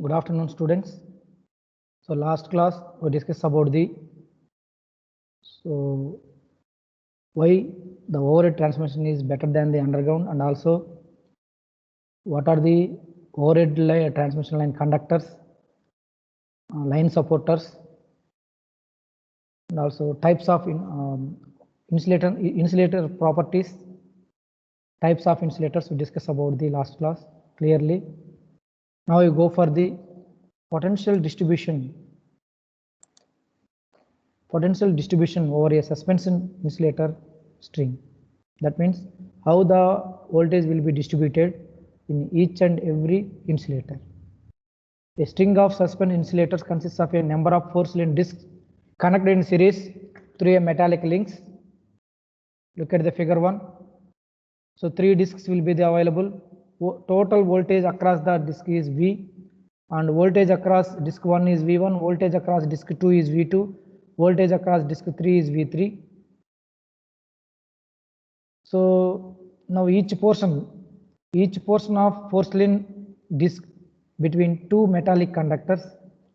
Good afternoon, students. So last class we discussed about why the overhead transmission is better than the underground, and also what are the overhead transmission line conductors, line supporters, and also types of insulator properties, types of insulators we discussed about the last class clearly. Now we go for the potential distribution over a suspension insulator string. That means how the voltage will be distributed in each and every insulator. A string of suspended insulators consists of a number of 4-cylinder discs connected in series through a metallic links. Look at the figure 1. So 3 discs will be available. Total voltage across the disc is V, and voltage across disc 1 is V1, voltage across disc 2 is V2, voltage across disc 3 is V3. So now each portion of porcelain disc between two metallic conductors,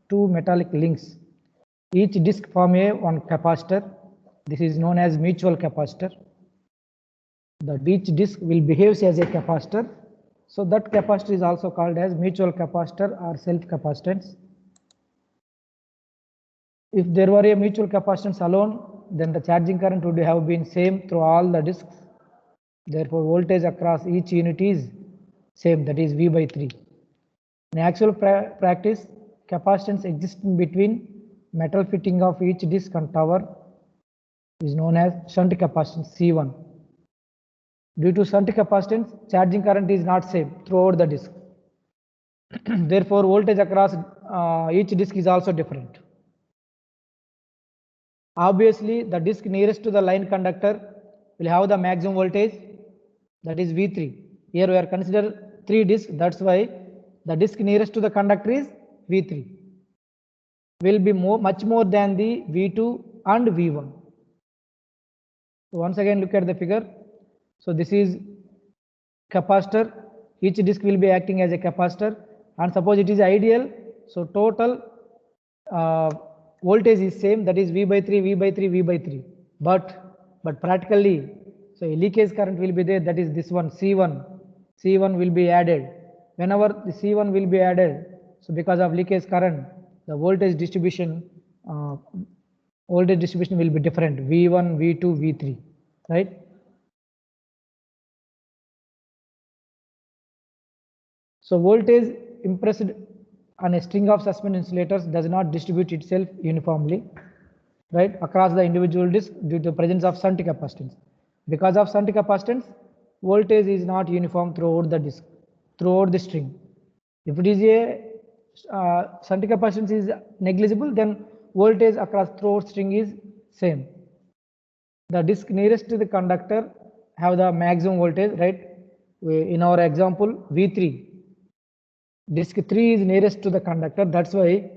two metallic links. Each disc form one capacitor. This is known as mutual capacitor. Each disc will behave as a capacitor. So that capacitor is also called as mutual capacitor or self-capacitance. If there were a mutual capacitance alone, then the charging current would have been same through all the discs. Therefore, voltage across each unit is same, that is V by 3. In actual practice, capacitance existing between metal fitting of each disc and tower is known as shunt capacitance C1. Due to shunt capacitance, charging current is not same throughout the disc. Therefore, voltage across each disc is also different. Obviously, the disc nearest to the line conductor will have the maximum voltage, that is V3. Here we are consider 3 discs, that's why the disc nearest to the conductor is V3. Will be much more than the V2 and V1. So once again look at the figure. So this is capacitor. Each disc will be acting as a capacitor, and suppose it is ideal. So total voltage is same, that is V by 3, V by 3, V by 3. But practically, so a leakage current will be there, that is this one C1. C1 will be added. Whenever the C1 will be added, so because of leakage current, the voltage distribution will be different. V1, V2, V3, right? So voltage impressed on a string of suspended insulators does not distribute itself uniformly, right, across the individual disc due to the presence of shunt capacitance. Because of shunt capacitance, voltage is not uniform throughout the disc, throughout the string. If it is a shunt capacitance is negligible, then voltage across throughout string is same. The disc nearest to the conductor have the maximum voltage, right? In our example, V3. Disc 3 is nearest to the conductor, that's why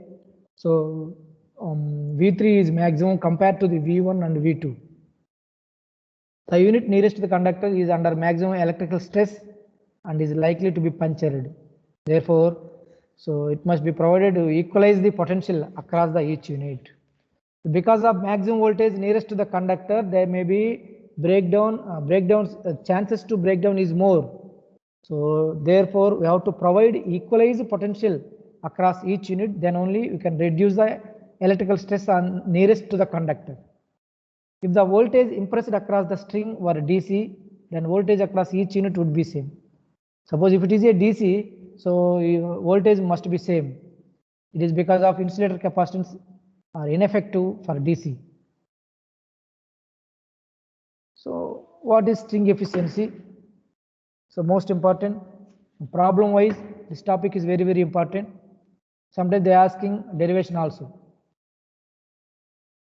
so V3 is maximum compared to the V1 and V2. The unit nearest to the conductor is under maximum electrical stress and is likely to be punctured. Therefore, so it must be provided to equalize the potential across the each unit. Because of maximum voltage nearest to the conductor, there may be chances to breakdown is more. So therefore, we have to provide equalized potential across each unit, then only we can reduce the electrical stress on nearest to the conductor. If the voltage impressed across the string were DC, then voltage across each unit would be same. Suppose if it is a DC, so voltage must be same. It is because of insulator capacitance are ineffective for DC. So what is string efficiency? So most important, problem wise, this topic is very, very important. Sometimes they are asking derivation also.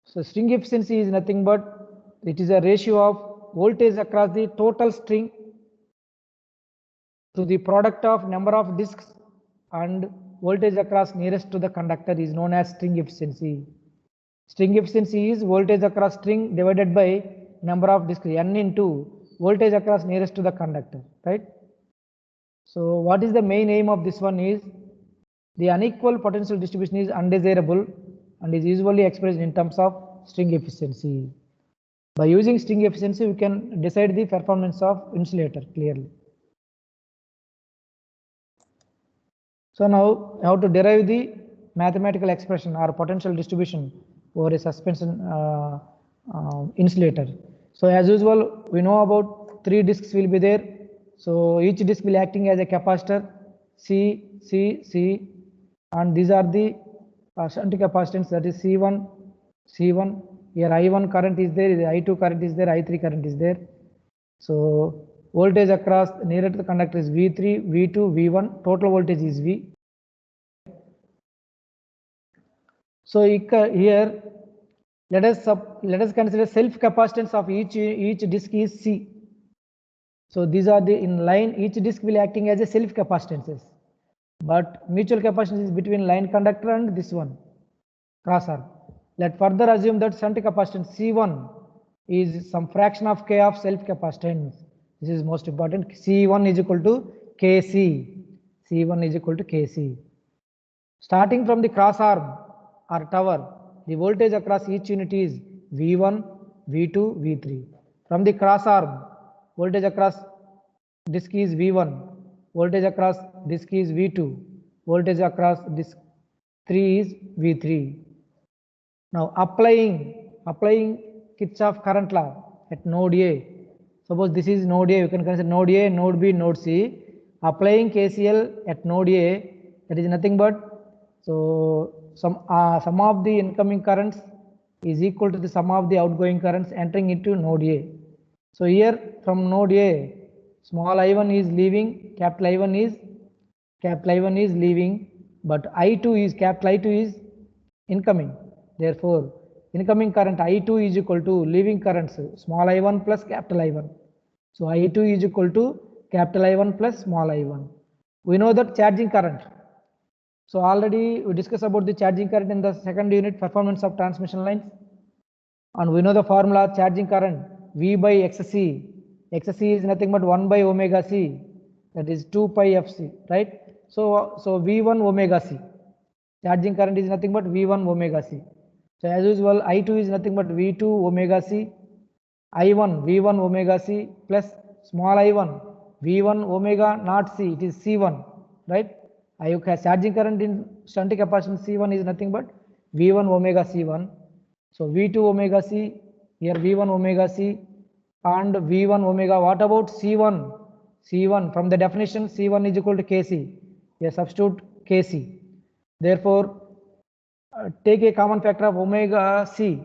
So string efficiency is nothing but it is a ratio of voltage across the total string to the product of number of discs, and voltage across nearest to the conductor is known as string efficiency. String efficiency is voltage across string divided by number of discs, n into voltage across nearest to the conductor, right? So what is the main aim of this one is The unequal potential distribution is undesirable and is usually expressed in terms of string efficiency. By using string efficiency, we can decide the performance of insulator clearly. So now how to derive the mathematical expression or potential distribution over a suspension insulator. So as usual, we know about 3 discs will be there. So each disc will acting as a capacitor C, C, C, and these are the shunt capacitance, that is C1, C1. Here I1 current is there, I2 current is there, I3 current is there. So voltage across nearer to the conductor is V3, V2, V1. Total voltage is V. So here let us consider self capacitance of each disc is C. So these are the in line, each disc will acting as a self capacitances, but mutual capacitance is between line conductor and this one cross arm. Let further assume that shunt capacitance C1 is some fraction of K of self capacitance. This is most important. C1 is equal to Kc. C1 is equal to Kc. Starting from the cross arm or tower, the voltage across each unit is V1, V2, V3. From the cross arm, voltage across disc is V1, voltage across disc is V2, voltage across disc 3 is V3. Now applying Kirchhoff current law at node A. Suppose this is node A, you can consider node A, node B, node C. Applying KCL at node A, that is nothing but sum of the incoming currents is equal to the sum of the outgoing currents entering into node A. So here from node A, small I1 is leaving, capital I1 is leaving, but capital I2 is incoming. Therefore, incoming current I2 is equal to leaving currents small I1 plus capital I1. So I2 is equal to capital I1 plus small I1. We know that charging current. So already we discussed about the charging current in the second unit, performance of transmission lines, and we know the formula charging current V by XC. XC is nothing but 1 by omega C, that is 2 pi FC, right? So V1 omega C. Charging current is nothing but V1 omega C. So as usual, I2 is nothing but V2 omega C, I1 V1 omega C plus small I1 V1 omega not C, it is C1, right? Charging current in shunt capacitance C1 is nothing but V1 omega C1. So V2 omega C, here V1 omega C and V1 omega. What about C1? C1 from the definition C1 is equal to Kc. Here substitute Kc. Therefore, take a common factor of omega C.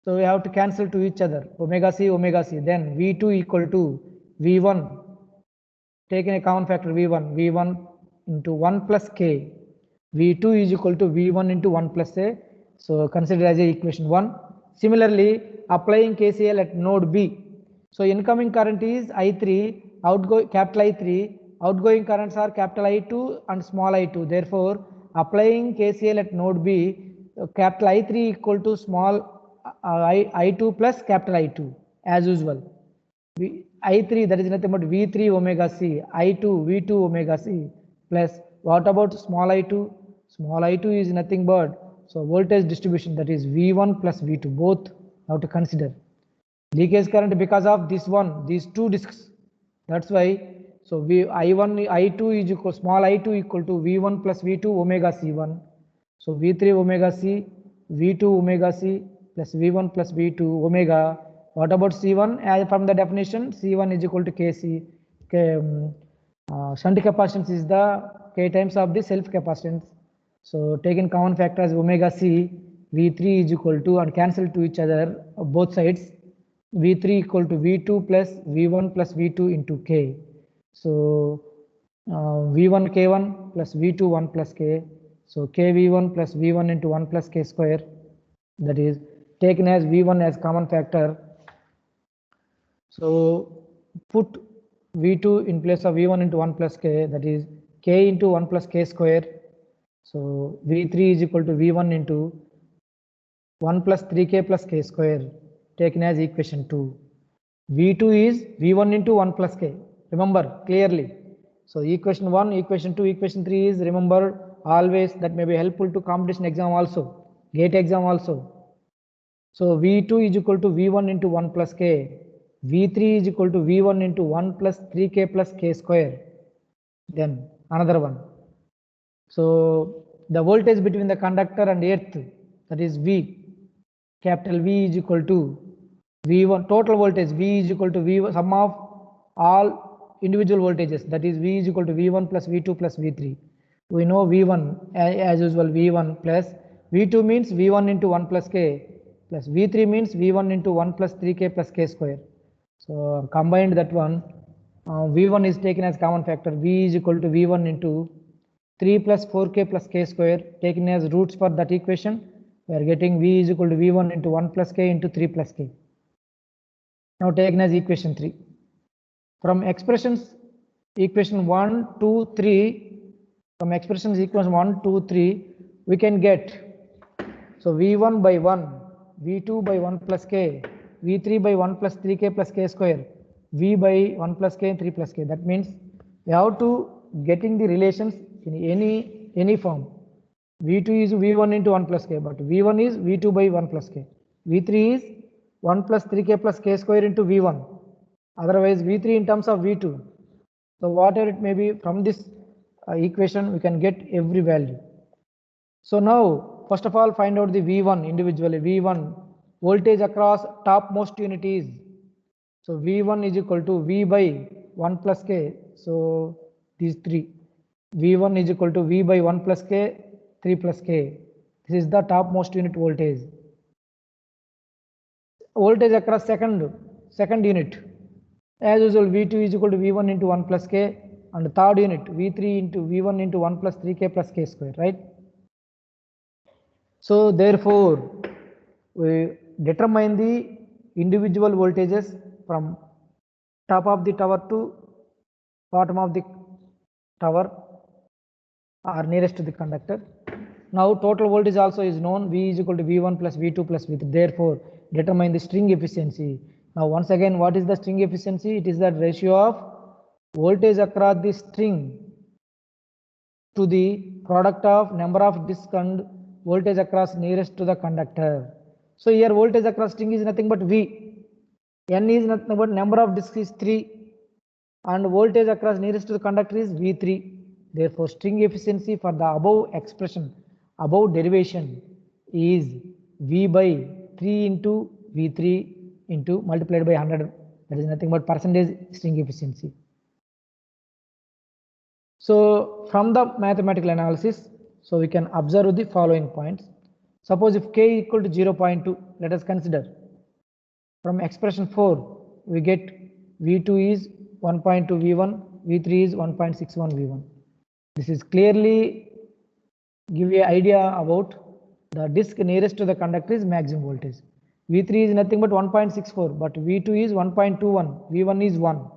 So we have to cancel to each other omega C. Then V2 equal to V1. Taking a common factor V1 into 1 plus K. V2 is equal to V1 into 1 plus A. So consider as a equation 1. Similarly, applying KCL at node B. So incoming current is I3, capital I3, outgoing currents are capital I2 and small I2. Therefore, applying KCL at node B, capital I3 equal to small I2 plus capital I2 as usual. I3, that is nothing but V3 omega C, I2 V2 omega C plus what about small I2? Small I2 is nothing but voltage distribution, that is V1 plus V2, both have to consider. Leakage current because of these two discs. That's why I2 is equal, small I2 equal to V1 plus V2 omega C1. So V3 omega C, V2 omega C plus V1 plus V2 omega. What about C1? As from the definition, C1 is equal to Kc. Shunt capacitance is the K times of the self capacitance. So taking common factor as omega C, V3 is equal to, and cancel to each other both sides, V3 equal to V2 plus V1 plus V2 into K. So V1 K1 plus V2 1 plus K. So KV1 plus V1 into 1 plus K square, that is taken as V1 as common factor. So put V2 in place of V1 into 1 plus K, that is K into 1 plus K square. So V3 is equal to V1 into 1 plus 3K plus K square, taken as equation 2. V2 is V1 into 1 plus K. Remember clearly. So equation 1, equation 2, equation 3 is, remember, always that may be helpful to competition exam also, gate exam also. So V2 is equal to V1 into 1 plus K. V3 is equal to V1 into 1 plus 3K plus K square. Then another one. So the voltage between the conductor and earth, that is V, capital V is equal to V1, total voltage V is equal to V1, sum of all individual voltages, that is V is equal to V1 plus V2 plus V3. We know V1 as usual, V1 plus V2 means V1 into 1 plus K plus V3 means V1 into 1 plus 3K plus K square. So combined that one, V1 is taken as common factor, V is equal to V1 into 3 plus 4K plus K square, taken as roots for that equation. We are getting V is equal to V1 into 1 plus K into 3 plus K. Now taken as equation 3. From expressions, equation 1, 2, 3, from expressions equation 1, 2, 3, we can get, so V1 by 1, V2 by 1 plus K, V3 by 1 plus 3K plus K square, V by 1 plus K and 3 plus K. That means we have to getting the relations in any form. V2 is V1 into 1 plus K, but V1 is V2 by 1 plus K. V3 is 1 plus 3K plus K square into V1. Otherwise V3 in terms of V2. So whatever it may be, from this equation we can get every value. So now first of all find out the V1 individually. V1 voltage across topmost unit is, so V1 is equal to V by 1 plus K. So these three, V1 is equal to V by 1 plus K, 3 plus K. This is the topmost unit voltage. Voltage across second unit, as usual V2 is equal to V1 into 1 plus K, and third unit V3 into V1 into 1 plus 3K plus K square, right? So therefore we determine the individual voltages from top of the tower to bottom of the tower or nearest to the conductor. Now total voltage also is known, V is equal to V1 plus V2 plus V3. Therefore determine the string efficiency. Now once again, what is the string efficiency? It is the ratio of voltage across the string to the product of number of discs and voltage across nearest to the conductor. So here voltage across string is nothing but V. N is nothing but number of discs is 3 and voltage across nearest to the conductor is V3. Therefore string efficiency for the above expression, above derivation is V by 3 into V3 into multiplied by 100. That is nothing but percentage string efficiency. So from the mathematical analysis, so we can observe the following points. Suppose if K equal to 0.2, let us consider. From expression 4, we get V2 is 1.2 V1, V3 is 1.61 V1. This is clearly give you an idea about the disc nearest to the conductor is maximum voltage. V3 is nothing but 1.64, but V2 is 1.21, V1 is 1.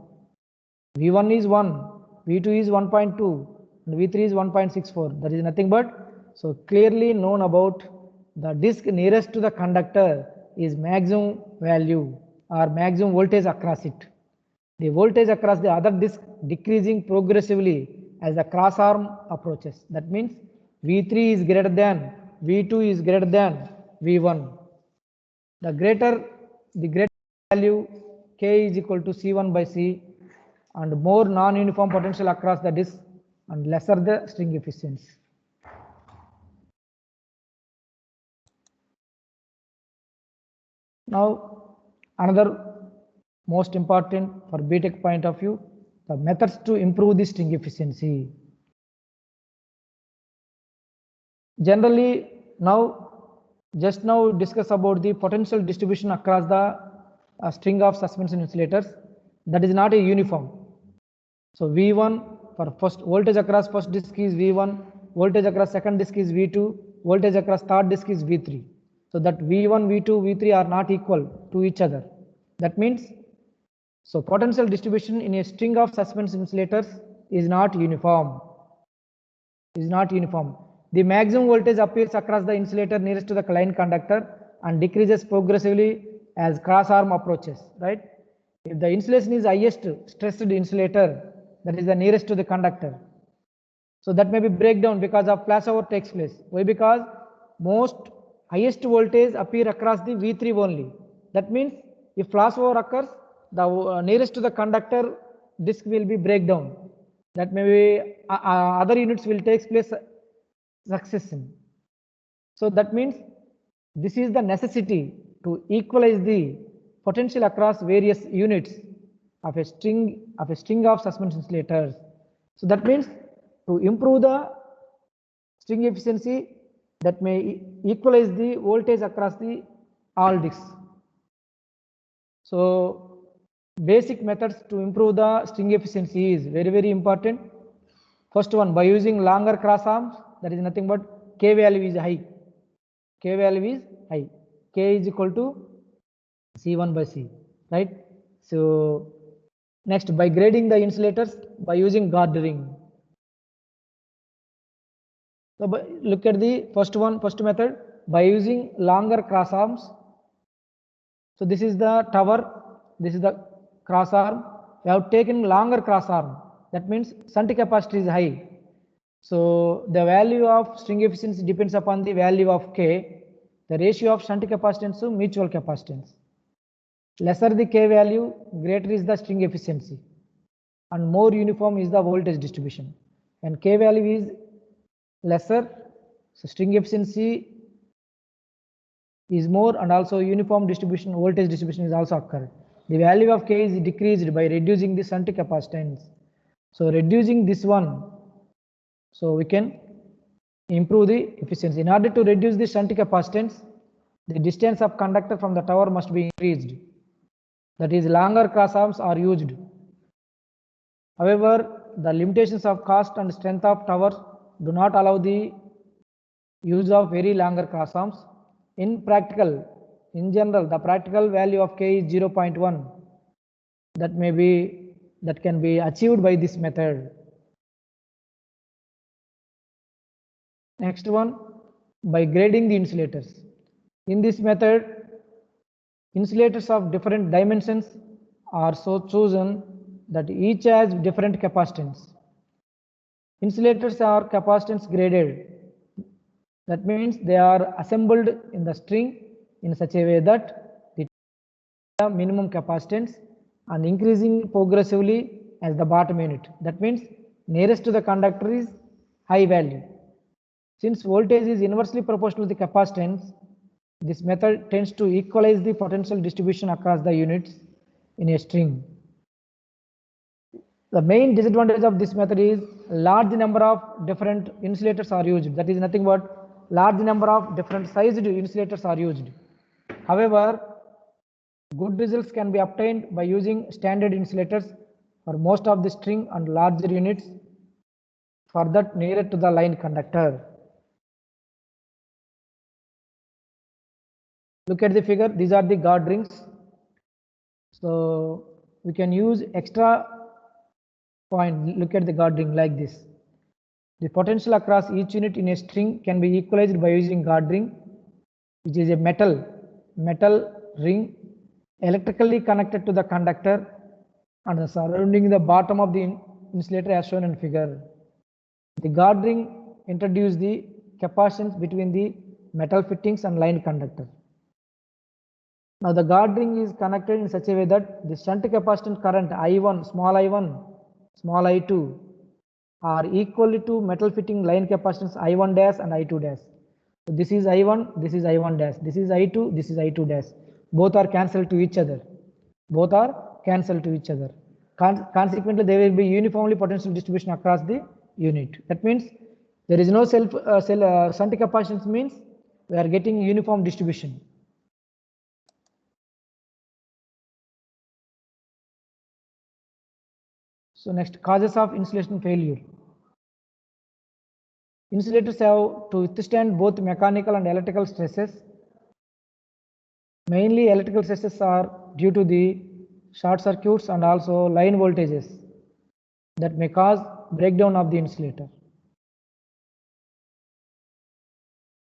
V1 is 1, V2 is 1.2, and V3 is 1.64. That is nothing but, so clearly known about the disc nearest to the conductor is maximum value or maximum voltage across it. The voltage across the other disc decreasing progressively as the cross arm approaches. That means V3 is greater than, V2 is greater than V1. The greater value, K is equal to C1 by C, and more non-uniform potential across the disc and lesser the string efficiency. Now another most important for BTech point of view, the methods to improve the string efficiency. Generally just now discuss about the potential distribution across the string of suspension insulators. That is not a uniform. So V1 for first voltage across first disc is V1, voltage across second disc is V2, voltage across third disc is V3. So that V1, V2, V3 are not equal to each other. That means, so potential distribution in a string of suspension insulators is not uniform. The maximum voltage appears across the insulator nearest to the line conductor and decreases progressively as cross arm approaches, right? If the insulation is highest stressed insulator, that is the nearest to the conductor. So that may be breakdown because of flashover takes place. Why? Because most highest voltage appear across the V3 only. That means if flashover occurs, the nearest to the conductor disk will be breakdown. That may be other units will take place succession. So that means this is the necessity to equalize the potential across various units of a string of suspension insulators. So that means to improve the string efficiency, that may equalize the voltage across the all disks. So basic methods to improve the string efficiency is very important. First one, by using longer cross arms, that is nothing but K value is high. K value is high. K is equal to C1 by C, right? So next, by grading the insulators by using guard ring. So look at the first method, by using longer cross arms. So this is the tower, this is the cross arm. We have taken longer cross arm. That means shunt capacity is high. So the value of string efficiency depends upon the value of K, the ratio of shunt capacitance to mutual capacitance. Lesser the K value, greater is the string efficiency, and more uniform is the voltage distribution. And K value is lesser, so string efficiency is more, and also uniform distribution, voltage distribution is also occurred. The value of K is decreased by reducing the shunt capacitance. So reducing this one, so we can improve the efficiency. In order to reduce the shunt capacitance, the distance of conductor from the tower must be increased. That is, longer cross arms are used. However, the limitations of cost and strength of towers do not allow the use of very longer cross arms. In general, the practical value of K is 0.1. That can be achieved by this method. Next one, by grading the insulators. In this method, insulators of different dimensions are so chosen that each has different capacitance. Insulators are capacitance graded. That means they are assembled in the string in such a way that the minimum capacitance and increasing progressively as the bottom unit. That means nearest to the conductor is high value. Since voltage is inversely proportional to the capacitance, this method tends to equalize the potential distribution across the units in a string. The main disadvantage of this method is large number of different insulators are used. That is nothing but large number of different sized insulators are used. However, good results can be obtained by using standard insulators for most of the string and larger units for that nearer to the line conductor. Look at the figure, these are the guard rings. So we can use extra point. Look at the guard ring like this. The potential across each unit in a string can be equalized by using guard ring, which is a metal ring electrically connected to the conductor and surrounding the bottom of the insulator as shown in figure. The guard ring introduces the capacitance between the metal fittings and line conductor. Now the guard ring is connected in such a way that the shunt capacitance current I1, small I2 are equal to metal fitting line capacitance I1 dash and I2 dash. So this is I1, this is I1 dash, this is I2, this is I2 dash. Both are cancelled to each other. Consequently, there will be uniformly potential distribution across the unit. That means there is no shunt capacitance, means we are getting uniform distribution. So next, causes of insulation failure. Insulators have to withstand both mechanical and electrical stresses. Mainly electrical stresses are due to the short circuits and also line voltages that may cause breakdown of the insulator.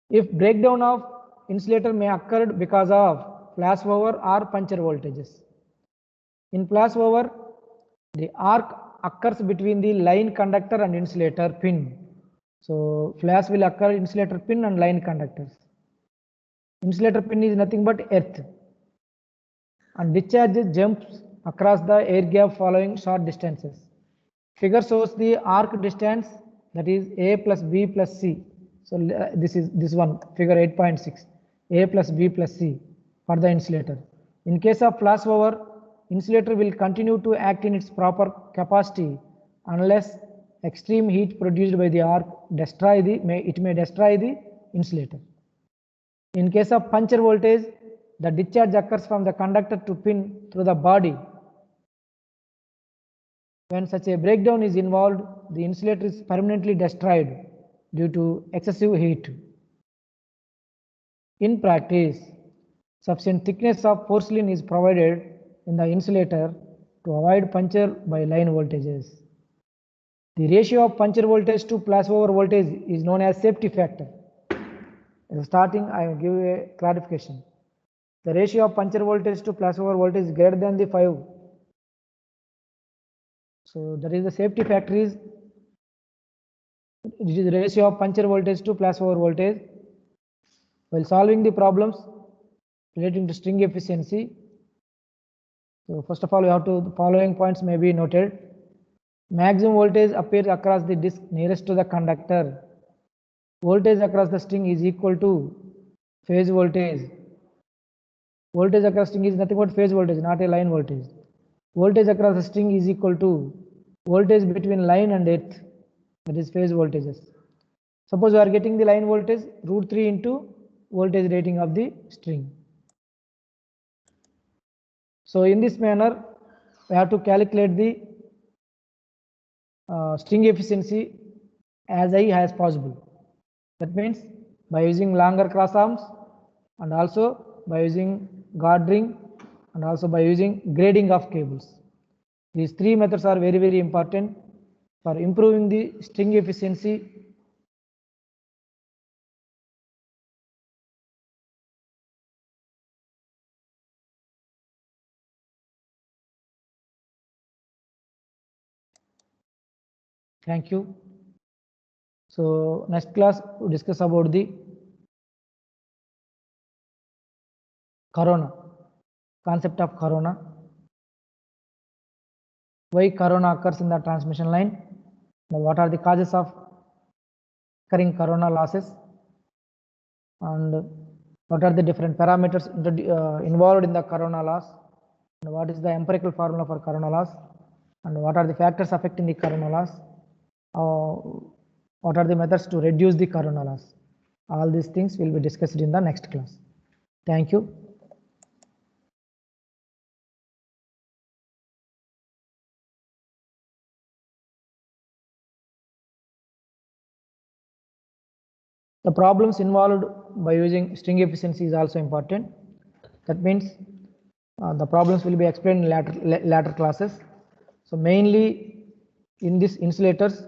If breakdown of insulator may occur because of flashover or puncture voltages. In flashover, the arc occurs between the line conductor and insulator pin. So flash will occur insulator pin and line conductors. Insulator pin is nothing but earth, and discharge jumps across the air gap following short distances. Figure shows the arc distance, that is A plus B plus C. So this is this one, figure 8.6, A plus B plus C for the insulator. In case of flashover, insulator will continue to act in its proper capacity unless extreme heat produced by the arc may destroy the insulator. In case of puncture voltage, the discharge occurs from the conductor to pin through the body. When such a breakdown is involved, the insulator is permanently destroyed due to excessive heat. In practice, sufficient thickness of porcelain is provided in the insulator to avoid puncture by line voltages. The ratio of puncture voltage to flashover voltage is known as safety factor. In starting, I will give a clarification. The ratio of puncture voltage to flashover voltage is greater than the 5. So that is the safety factor is the ratio of puncture voltage to flashover voltage. While solving the problems relating to string efficiency, so first of all, you have to, the following points may be noted. Maximum voltage appears across the disc nearest to the conductor. Voltage across the string is equal to phase voltage. Voltage across string is nothing but phase voltage, not a line voltage. Voltage across the string is equal to voltage between line and earth, that is phase voltages. Suppose we are getting the line voltage √3 into voltage rating of the string. So in this manner, we have to calculate the string efficiency as high as possible. That means by using longer cross arms, and also by using gartering, and also by using grading of cables. These three methods are very, very important for improving the string efficiency. Thank you. So next class we discuss about the corona, concept of corona. Why corona occurs in the transmission line? Now, what are the causes of occurring corona losses? And what are the different parameters involved in the corona loss? And what is the empirical formula for corona loss? And what are the factors affecting the corona loss? What are the methods to reduce the corona loss? All these things will be discussed in the next class. Thank you. The problems involved by using string efficiency is also important. That means the problems will be explained in later classes. So mainly in this insulators,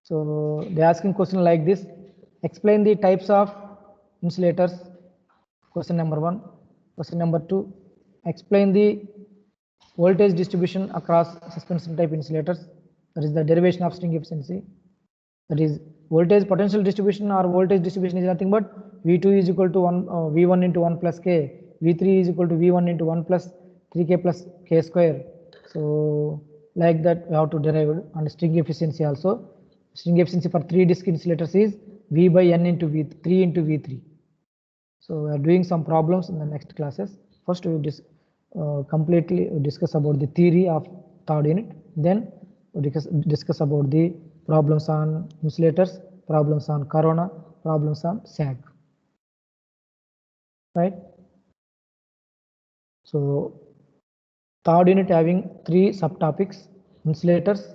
so they are asking question like this: explain the types of insulators. Question number 1. Question number 2: explain the voltage distribution across suspension type insulators. That is the derivation of string efficiency. That is voltage potential distribution or voltage distribution is nothing but V2 is equal to V1 into 1 plus K, V3 is equal to V1 into 1 plus 3K plus K square. So like that we have to derive. And string efficiency also. String efficiency for 3 disc insulators is V by N into V3 into V3. So we are doing some problems in the next classes. First we will completely discuss about the theory of third unit. Then we discuss about the problems on insulators, problems on corona, problems on sag. Right? So third unit having 3 subtopics: insulators,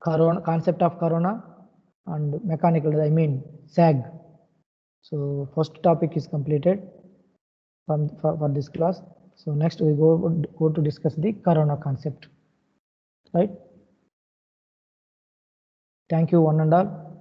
corona, concept of corona, and mechanical, I mean sag. So first topic is completed for this class. So next we go to discuss the corona concept. Right? Thank you one and all.